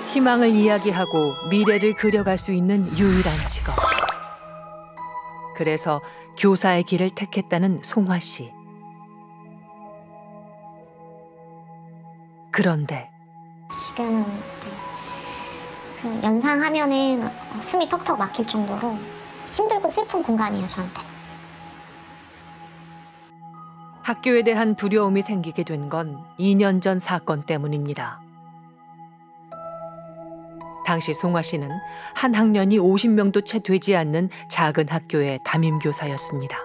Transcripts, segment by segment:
희망을 이야기하고 미래를 그려갈 수 있는 유일한 직업. 그래서 교사의 길을 택했다는 송화 씨. 그런데 지금은 그 연상하면은 숨이 턱턱 막힐 정도로 힘들고 슬픈 공간이에요, 저한테. 학교에 대한 두려움이 생기게 된 건 2년 전 사건 때문입니다. 당시 송화 씨는 한 학년이 50명도 채 되지 않는 작은 학교의 담임교사였습니다.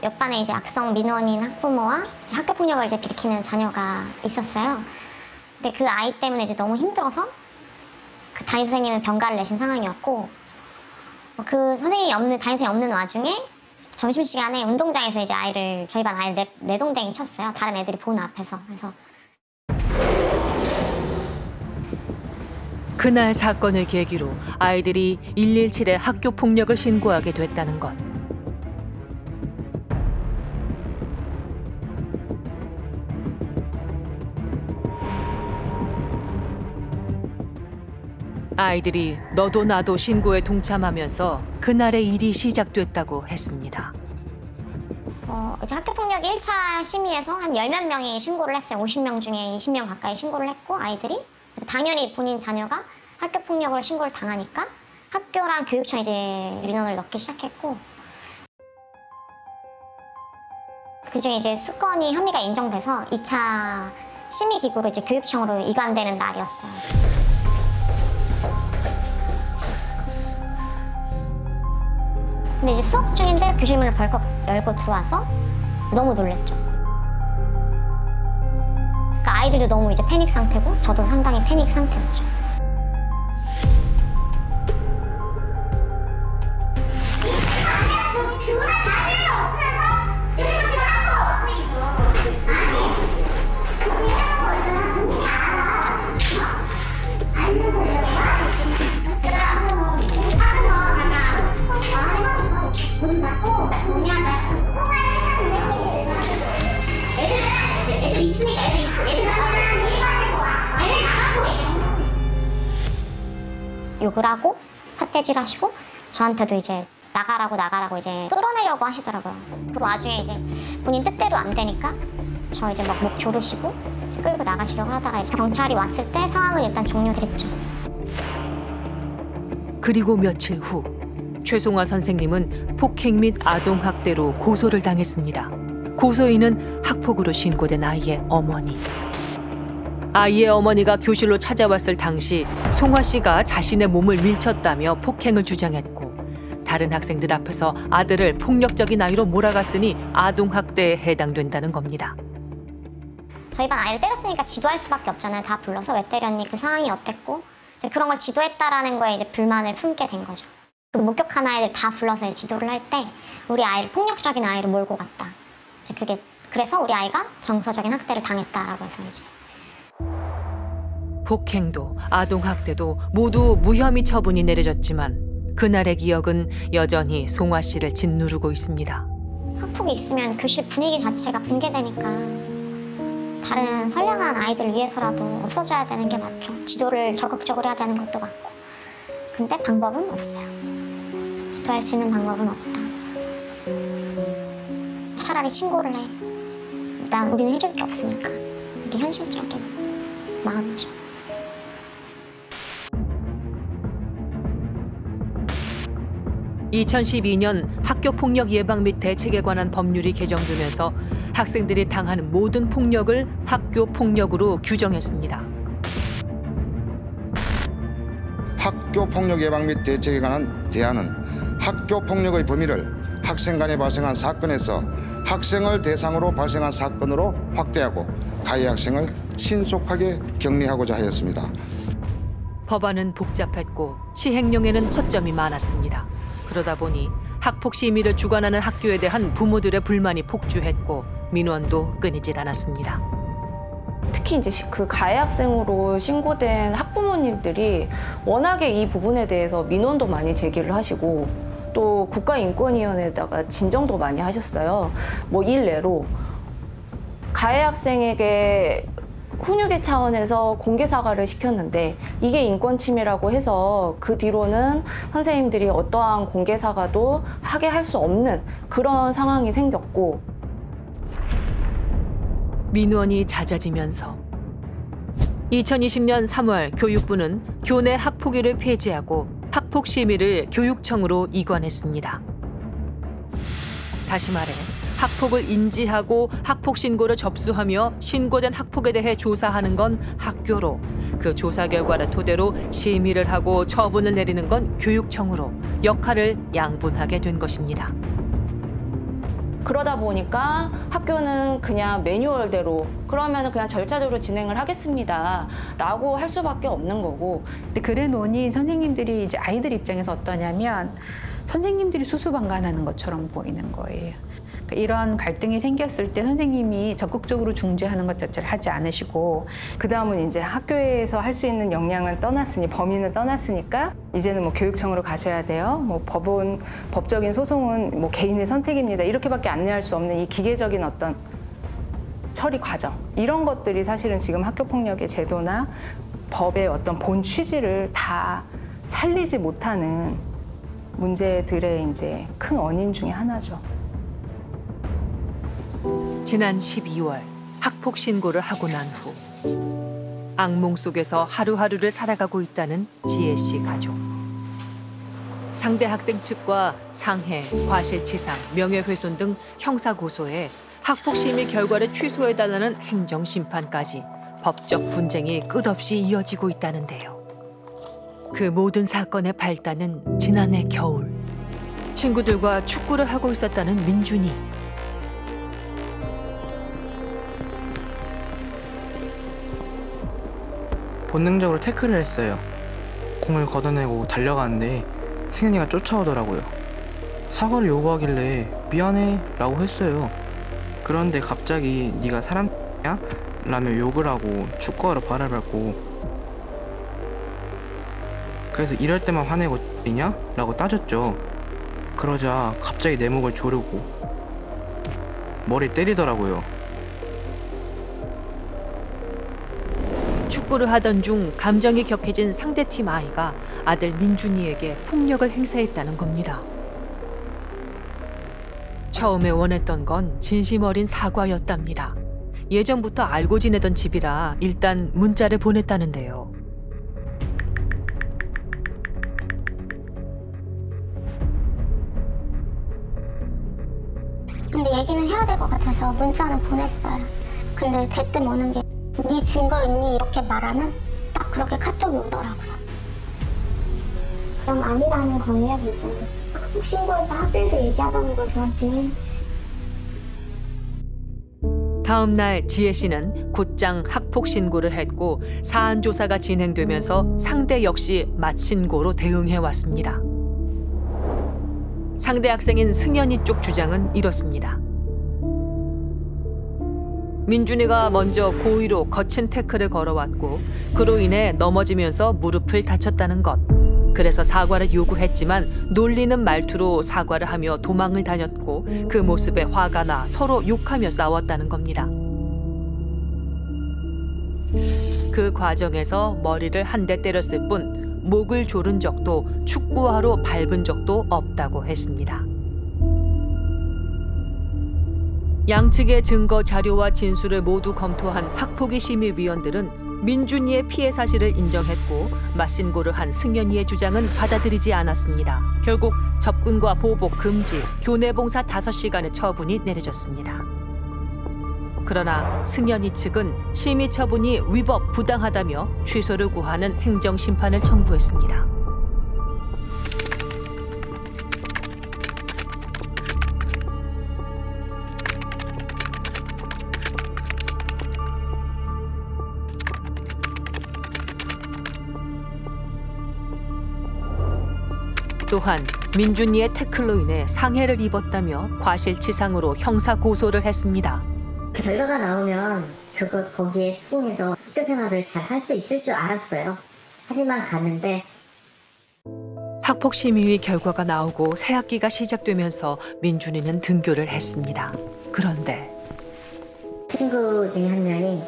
옆반에 이제 악성 민원인 학부모와 학교 폭력을 이제 일으키는 자녀가 있었어요. 근데 그 아이 때문에 이제 너무 힘들어서 그 담임 선생님은 병가를 내신 상황이었고, 그 담임 선생님이 없는 와중에 점심시간에 운동장에서 이제 저희 반 아이를 내동댕이 쳤어요. 다른 애들이 보는 앞에서. 그래서 그날 사건을 계기로 아이들이 117에 학교 폭력을 신고하게 됐다는 것. 아이들이 너도 나도 신고에 동참하면서 그날의 일이 시작됐다고 했습니다. 이제 학교폭력 1차 심의에서 한 10몇 명이 신고를 했어요. 50명 중에 20명 가까이 신고를 했고, 아이들이. 당연히 본인 자녀가 학교폭력으로 신고를 당하니까 학교랑 교육청에 이제 민원을 넣기 시작했고, 그중에 이제 수건이 혐의가 인정돼서 2차 심의기구로 이제 교육청으로 이관되는 날이었어요. 근데 이제 수업 중인데 교실문을 벌컥 열고 들어와서 너무 놀랬죠. 그러니까 아이들도 너무 이제 패닉 상태고 저도 상당히 패닉 상태였죠. 욕을 하고 삿대질하시고 저한테도 이제 나가라고 이제 끌어내려고 하시더라고요. 그 와중에 이제 본인 뜻대로 안 되니까 저 이제 막 목 조르시고 끌고 나가시려고 하다가 이제 경찰이 왔을 때 상황은 일단 종료됐죠. 그리고 며칠 후 최송화 선생님은 폭행 및 아동학대로 고소를 당했습니다. 고소인은 학폭으로 신고된 아이의 어머니. 아이의 어머니가 교실로 찾아왔을 당시 송화 씨가 자신의 몸을 밀쳤다며 폭행을 주장했고, 다른 학생들 앞에서 아들을 폭력적인 아이로 몰아갔으니 아동학대에 해당된다는 겁니다. 저희 반 아이를 때렸으니까 지도할 수밖에 없잖아요. 다 불러서 왜 때렸니? 그 상황이 어땠고? 이제 그런 걸 지도했다라는 거에 이제 불만을 품게 된 거죠. 그 목격한 아이들 다 불러서 지도를 할 때 우리 아이를 폭력적인 아이로 몰고 갔다. 이제 그래서 우리 아이가 정서적인 학대를 당했다라고 해서 이제. 폭행도 아동학대도 모두 무혐의 처분이 내려졌지만 그날의 기억은 여전히 송화 씨를 짓누르고 있습니다. 학폭이 있으면 교실 분위기 자체가 붕괴되니까 다른 선량한 아이들 위해서라도 없어져야 되는 게 맞죠. 지도를 적극적으로 해야 되는 것도 맞고. 근데 방법은 없어요. 지도할 수 있는 방법은 없다. 차라리 신고를 해. 일단 우리는 해줄 게 없으니까. 이게 현실적인 마음이죠. (2012년) 학교폭력 예방 및 대책에 관한 법률이 개정되면서 학생들이 당하는 모든 폭력을 학교폭력으로 규정했습니다. 학교폭력 예방 및 대책에 관한 대안은 학교폭력의 범위를 학생 간에 발생한 사건에서 학생을 대상으로 발생한 사건으로 확대하고 가해 학생을 신속하게 격리하고자 하였습니다. 법안은 복잡했고 시행령에는 허점이 많았습니다. 그러다 보니 학폭 심의를 주관하는 학교에 대한 부모들의 불만이 폭주했고 민원도 끊이질 않았습니다. 특히 이제 그 가해 학생으로 신고된 학부모님들이 워낙에 이 부분에 대해서 민원도 많이 제기를 하시고 또 국가인권위원회에다가 진정도 많이 하셨어요. 뭐 일례로 가해 학생에게 훈육의 차원에서 공개 사과를 시켰는데 이게 인권 침해라고 해서 그 뒤로는 선생님들이 어떠한 공개 사과도 하게 할 수 없는 그런 상황이 생겼고, 민원이 잦아지면서 2020년 3월 교육부는 교내 학폭위를 폐지하고 학폭심의를 교육청으로 이관했습니다. 다시 말해 학폭을 인지하고 학폭 신고를 접수하며 신고된 학폭에 대해 조사하는 건 학교로, 그 조사 결과를 토대로 심의를 하고 처분을 내리는 건 교육청으로 역할을 양분하게 된 것입니다. 그러다 보니까 학교는 그냥 매뉴얼대로 그러면 그냥 절차대로 진행을 하겠습니다 라고 할 수밖에 없는 거고. 근데 그래 놓으니 선생님들이 이제 아이들 입장에서 어떠냐면 선생님들이 수수방관하는 것처럼 보이는 거예요. 이런 갈등이 생겼을 때 선생님이 적극적으로 중재하는 것 자체를 하지 않으시고, 그 다음은 이제 학교에서 할 수 있는 역량은 떠났으니, 범위는 떠났으니까 이제는 뭐 교육청으로 가셔야 돼요. 뭐 법적인 소송은 뭐 개인의 선택입니다. 이렇게밖에 안내할 수 없는 이 기계적인 어떤 처리 과정, 이런 것들이 사실은 지금 학교폭력의 제도나 법의 어떤 본 취지를 다 살리지 못하는 문제들의 이제 큰 원인 중에 하나죠. 지난 12월 학폭 신고를 하고 난 후 악몽 속에서 하루하루를 살아가고 있다는 지혜 씨 가족. 상대 학생 측과 상해, 과실치상, 명예훼손 등 형사 고소에 학폭 심의 결과를 취소해달라는 행정 심판까지 법적 분쟁이 끝없이 이어지고 있다는데요. 그 모든 사건의 발단은 지난해 겨울. 친구들과 축구를 하고 있었다는 민준이. 본능적으로 태클을 했어요. 공을 걷어내고 달려가는데 승현이가 쫓아오더라고요. 사과를 요구하길래 미안해 라고 했어요. 그런데 갑자기 네가 사람이야? 라며 욕을 하고 축구하러 발을 밟고, 그래서 이럴 때만 화내고 이냐? 라고 따졌죠. 그러자 갑자기 내 목을 조르고 머리 때리더라고요. 축구를 하던 중 감정이 격해진 상대팀 아이가 아들 민준이에게 폭력을 행사했다는 겁니다. 처음에 원했던 건 진심 어린 사과였답니다. 예전부터 알고 지내던 집이라 일단 문자를 보냈다는데요. 근데 얘기는 해야 될 것 같아서 문자는 보냈어요. 근데 대뜸 오는 게 네 증거 있니? 이렇게 말하는 딱 그렇게 카톡이 오더라고요. 그럼 아니라는 거예요, 이거. 학폭 신고해서 학교에서 얘기하자는 거 저한테. 다음 날 지혜 씨는 곧장 학폭 신고를 했고 사안 조사가 진행되면서 상대 역시 맞신고로 대응해 왔습니다. 상대 학생인 승현이 쪽 주장은 이렇습니다. 민준이가 먼저 고의로 거친 태클을 걸어왔고 그로 인해 넘어지면서 무릎을 다쳤다는 것. 그래서 사과를 요구했지만 놀리는 말투로 사과를 하며 도망을 다녔고 그 모습에 화가 나 서로 욕하며 싸웠다는 겁니다. 그 과정에서 머리를 한 대 때렸을 뿐 목을 조른 적도 축구화로 밟은 적도 없다고 했습니다. 양측의 증거 자료와 진술을 모두 검토한 학폭위 심의위원들은 민준이의 피해 사실을 인정했고 맞신고를 한 승현이의 주장은 받아들이지 않았습니다. 결국 접근과 보복 금지, 교내 봉사 5시간의 처분이 내려졌습니다. 그러나 승현이 측은 심의 처분이 위법 부당하다며 취소를 구하는 행정심판을 청구했습니다. 또한 민준이의 태클로 인해 상해를 입었다며 과실치상으로 형사 고소를 했습니다. 결과가 나오면 거기에 수긍해서 학교 생활을 잘 할 수 있을 줄 알았어요. 하지만 갔는데 학폭심의위 결과가 나오고 새 학기가 시작되면서 민준이는 등교를 했습니다. 그런데 친구 중에 한 명이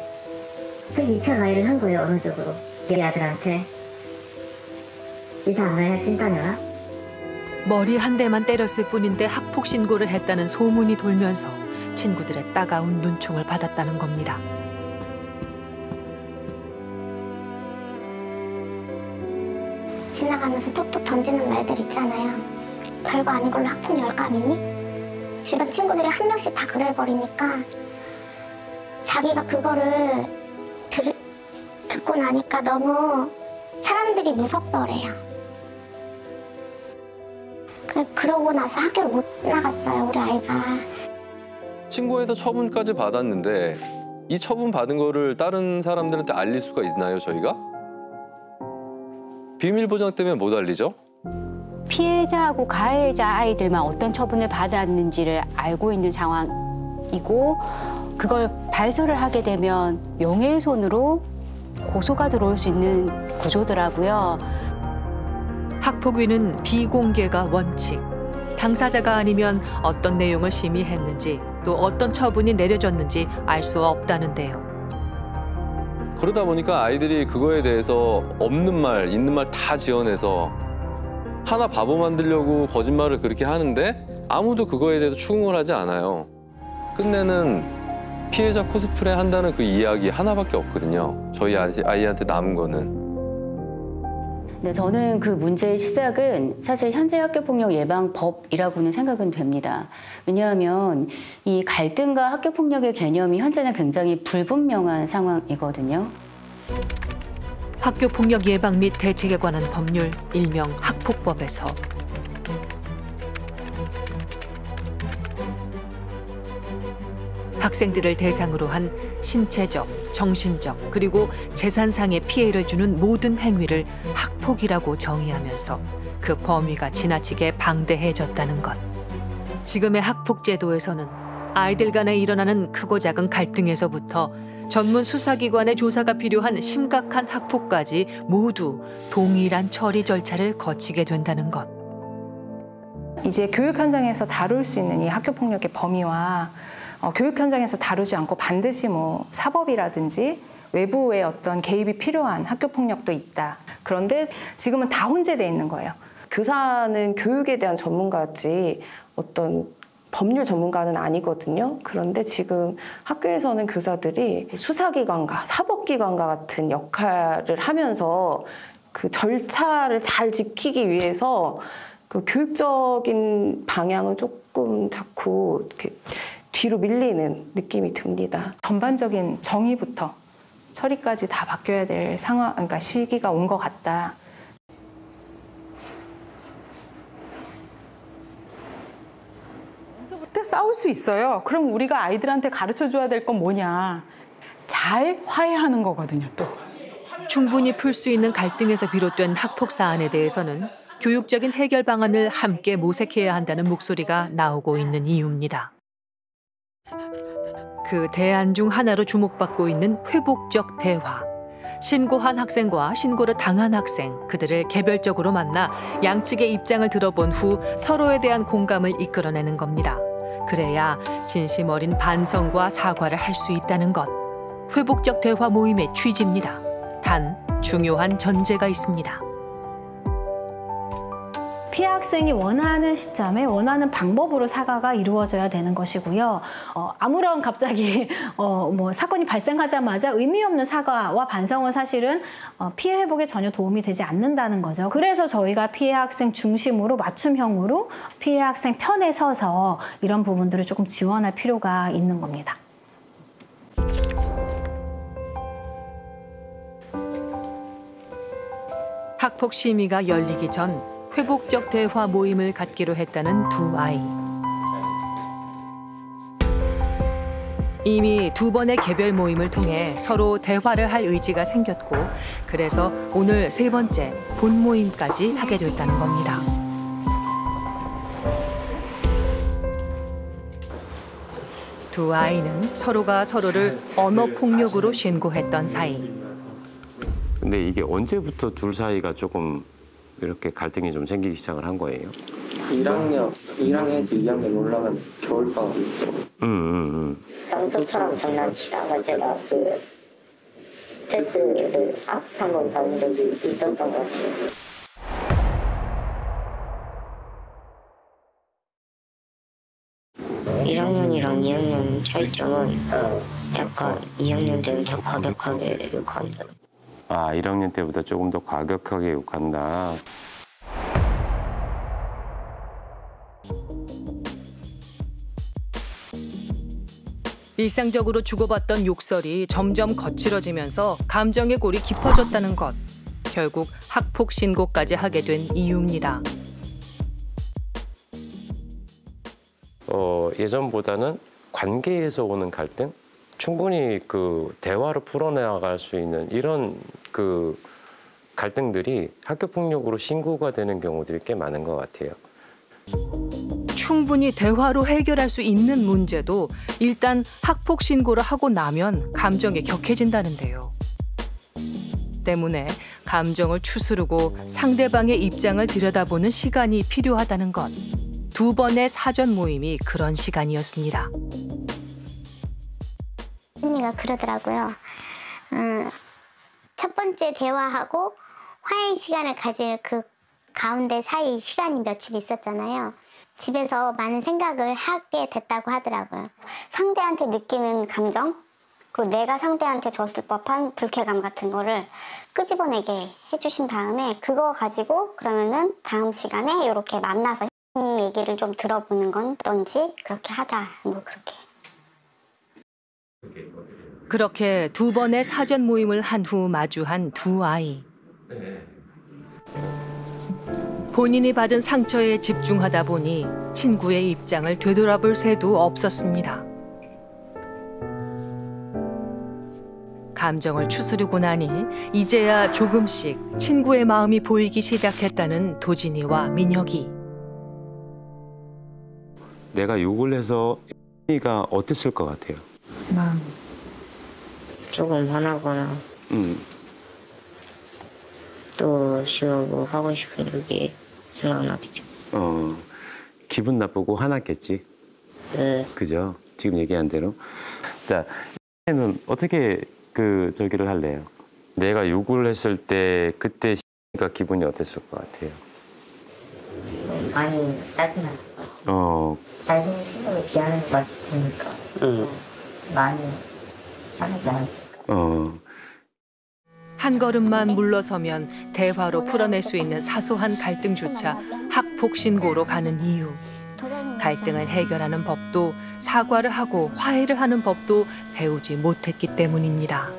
그 2차 가해를 한 거예요, 언어적으로. 우리 아들한테. 이사 안 가야 찐따녀라? 머리 한 대만 때렸을 뿐인데 학폭 신고를 했다는 소문이 돌면서 친구들의 따가운 눈총을 받았다는 겁니다. 지나가면서 툭툭 던지는 말들 있잖아요. 별거 아닌 걸로 학폭 열감이니? 주변 친구들이 한 명씩 다 그래버리니까 자기가 그거를 듣고 나니까 너무 사람들이 무섭더래요. 그러고 나서 학교를 못 나갔어요, 우리 아이가. 신고해서 처분까지 받았는데 이 처분 받은 거를 다른 사람들한테 알릴 수가 있나요, 저희가? 비밀 보장 때문에 못 알리죠? 피해자하고 가해자 아이들만 어떤 처분을 받았는지를 알고 있는 상황이고 그걸 발설을 하게 되면 명예훼손으로 고소가 들어올 수 있는 구조더라고요. 학폭위는 비공개가 원칙. 당사자가 아니면 어떤 내용을 심의했는지 또 어떤 처분이 내려졌는지 알 수 없다는데요. 그러다 보니까 아이들이 그거에 대해서 없는 말, 있는 말 다 지어내서 하나 바보 만들려고 거짓말을 그렇게 하는데 아무도 그거에 대해서 추궁을 하지 않아요. 끝내는 피해자 코스프레 한다는 그 이야기 하나밖에 없거든요. 저희 아이한테 남은 거는. 네, 저는 그 문제의 시작은 사실 현재 학교폭력 예방법이라고는 생각은 됩니다. 왜냐하면 이 갈등과 학교폭력의 개념이 현재는 굉장히 불분명한 상황이거든요. 학교폭력 예방 및 대책에 관한 법률, 일명 학폭법에서 학생들을 대상으로 한 신체적, 정신적, 그리고 재산상의 피해를 주는 모든 행위를 학폭이라고 정의하면서 그 범위가 지나치게 방대해졌다는 것. 지금의 학폭 제도에서는 아이들 간에 일어나는 크고 작은 갈등에서부터 전문 수사기관의 조사가 필요한 심각한 학폭까지 모두 동일한 처리 절차를 거치게 된다는 것. 이제 교육 현장에서 다룰 수 있는 이 학교폭력의 범위와 교육 현장에서 다루지 않고 반드시 뭐 사법이라든지 외부의 어떤 개입이 필요한 학교폭력도 있다. 그런데 지금은 다 혼재되어 있는 거예요. 교사는 교육에 대한 전문가지 어떤 법률 전문가는 아니거든요. 그런데 지금 학교에서는 교사들이 수사기관과 사법기관과 같은 역할을 하면서 그 절차를 잘 지키기 위해서 그 교육적인 방향은 조금 자꾸 이렇게 뒤로 밀리는 느낌이 듭니다. 전반적인 정의부터 처리까지 다 바뀌어야 될 상황, 그러니까 시기가 온 것 같다. 그때 싸울 수 있어요. 그럼 우리가 아이들한테 가르쳐줘야 될 건 뭐냐. 잘 화해하는 거거든요, 또. 충분히 풀 수 있는 갈등에서 비롯된 학폭 사안에 대해서는 교육적인 해결 방안을 함께 모색해야 한다는 목소리가 나오고 있는 이유입니다. 그 대안 중 하나로 주목받고 있는 회복적 대화. 신고한 학생과 신고를 당한 학생, 그들을 개별적으로 만나 양측의 입장을 들어본 후 서로에 대한 공감을 이끌어내는 겁니다. 그래야 진심 어린 반성과 사과를 할 수 있다는 것. 회복적 대화 모임의 취지입니다. 단, 중요한 전제가 있습니다. 피해 학생이 원하는 시점에 원하는 방법으로 사과가 이루어져야 되는 것이고요. 아무런 갑자기 뭐 사건이 발생하자마자 의미 없는 사과와 반성은 사실은 피해 회복에 전혀 도움이 되지 않는다는 거죠. 그래서 저희가 피해 학생 중심으로 맞춤형으로 피해 학생 편에 서서 이런 부분들을 조금 지원할 필요가 있는 겁니다. 학폭 심의가 열리기 전 회복적 대화 모임을 갖기로 했다는 두 아이. 이미 두 번의 개별 모임을 통해 서로 대화를 할 의지가 생겼고 그래서 오늘 세 번째 본 모임까지 하게 됐다는 겁니다. 두 아이는 서로가 서로를 언어 폭력으로 신고했던 사이. 근데 이게 언제부터 둘 사이가 조금 이렇게 갈등이 좀 생기기 시작을 한 거예요? 1학년에서 2학년 올라간 겨울방학 있죠. 평소처럼 장난치다가 제가 스트레스를 한번 받은 적이 있었던 것 같아요. 어, 1학년이랑 2학년 차이점은 약간 2학년 때는 더 과격하게 욕한다. 아, 1학년 때보다 조금 더 과격하게 욕한다. 일상적으로 주고받던 욕설이 점점 거칠어지면서 감정의 골이 깊어졌다는 것. 결국 학폭 신고까지 하게 된 이유입니다. 예전보다는 관계에서 오는 갈등? 충분히 그 대화로 풀어나갈 수 있는 이런 그 갈등들이 학교 폭력으로 신고가 되는 경우들이 꽤 많은 것 같아요. 충분히 대화로 해결할 수 있는 문제도 일단 학폭 신고를 하고 나면 감정이 격해진다는데요. 때문에 감정을 추스르고 상대방의 입장을 들여다보는 시간이 필요하다는 것. 2번의 사전 모임이 그런 시간이었습니다. 언니가 그러더라고요. 첫 번째 대화하고 화해 시간을 가질 그 가운데 사이 시간이 며칠 있었잖아요. 집에서 많은 생각을 하게 됐다고 하더라고요. 상대한테 느끼는 감정, 그리고 내가 상대한테 줬을 법한 불쾌감 같은 거를 끄집어내게 해주신 다음에 그거 가지고 그러면은 다음 시간에 이렇게 만나서 이 얘기를 좀 들어보는 건 어떤지 그렇게 하자. 뭐 그렇게. 그렇게 2번의 사전 모임을 한 후 마주한 두 아이. 본인이 받은 상처에 집중하다 보니 친구의 입장을 되돌아볼 새도 없었습니다. 감정을 추스르고 나니 이제야 조금씩 친구의 마음이 보이기 시작했다는 도진이와 민혁이. 내가 욕을 해서 가 어땠을 것 같아요? 조금 화나거나 또 지금 뭐 하고 싶은 게 생각나겠죠. 기분 나쁘고 화났겠지. 네. 그죠? 지금 얘기한 대로. 자, 는 어떻게 저기를 할래요? 내가 욕을 했을 때 그때 가 기분이 어땠을 것 같아요? 많이 짜증났어. 자신의 신경을 비하는 것 같으니까 많이 화나지 않았어. 한 걸음만 물러서면 대화로 풀어낼 수 있는 사소한 갈등조차 학폭 신고로 가는 이유. 갈등을 해결하는 법도 사과를 하고 화해를 하는 법도 배우지 못했기 때문입니다.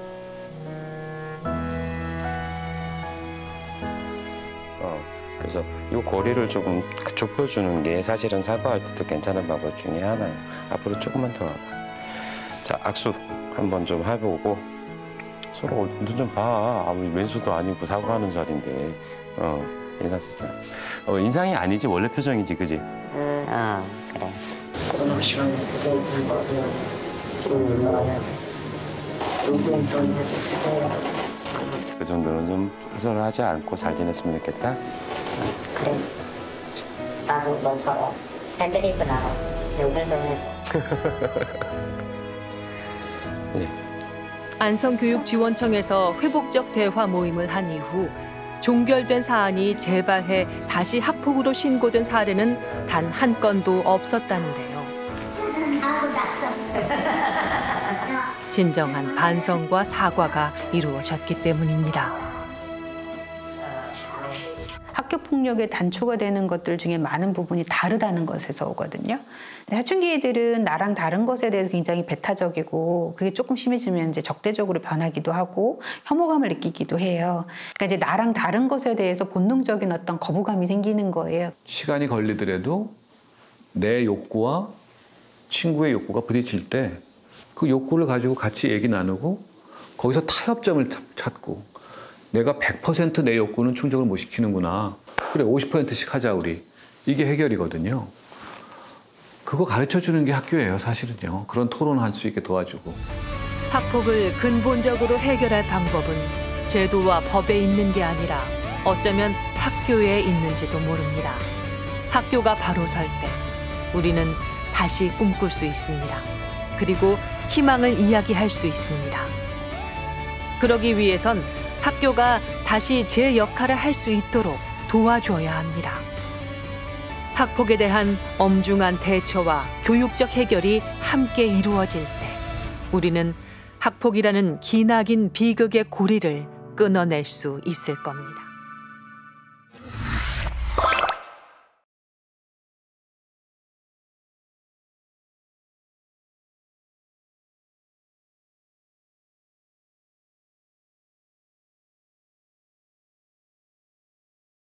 그래서 이 거리를 조금 좁혀주는 게 사실은 사과할 때도 괜찮은 방법 중에 하나예요. 앞으로 조금만 더 와봐. 자, 악수 한번 좀 해보고 서로 눈 좀 봐. 아무리 왼수도 아니고 사과하는 자리인데. 인사 쓰자. 인상이 아니지 원래 표정이지, 그지? 그래. 그 정도는 좀 하소연하지 않고 잘 지냈으면 좋겠다. 그래. 나도 너처럼 해드리고 나서 욕을 좀 해. 네. 안성교육지원청에서 회복적 대화 모임을 한 이후 종결된 사안이 재발해 다시 학폭으로 신고된 사례는 단 한 건도 없었다는데요. 진정한 반성과 사과가 이루어졌기 때문입니다. 학교 폭력의 단초가 되는 것들 중에 많은 부분이 다르다는 것에서 오거든요. 사춘기들은 나랑 다른 것에 대해서 굉장히 배타적이고 그게 조금 심해지면 이제 적대적으로 변하기도 하고 혐오감을 느끼기도 해요. 그러니까 이제 나랑 다른 것에 대해서 본능적인 어떤 거부감이 생기는 거예요. 시간이 걸리더라도 내 욕구와 친구의 욕구가 부딪힐 때 그 욕구를 가지고 같이 얘기 나누고 거기서 타협점을 찾고 내가 100% 내 욕구는 충족을 못 시키는구나. 그래 50%씩 하자 우리. 이게 해결이거든요. 그거 가르쳐주는 게 학교예요 사실은요. 그런 토론을 할 수 있게 도와주고. 학폭을 근본적으로 해결할 방법은 제도와 법에 있는 게 아니라 어쩌면 학교에 있는지도 모릅니다. 학교가 바로 설 때 우리는 다시 꿈꿀 수 있습니다. 그리고 희망을 이야기할 수 있습니다. 그러기 위해선 학교가 다시 제 역할을 할 수 있도록 도와줘야 합니다. 학폭에 대한 엄중한 대처와 교육적 해결이 함께 이루어질 때 우리는 학폭이라는 기나긴 비극의 고리를 끊어낼 수 있을 겁니다.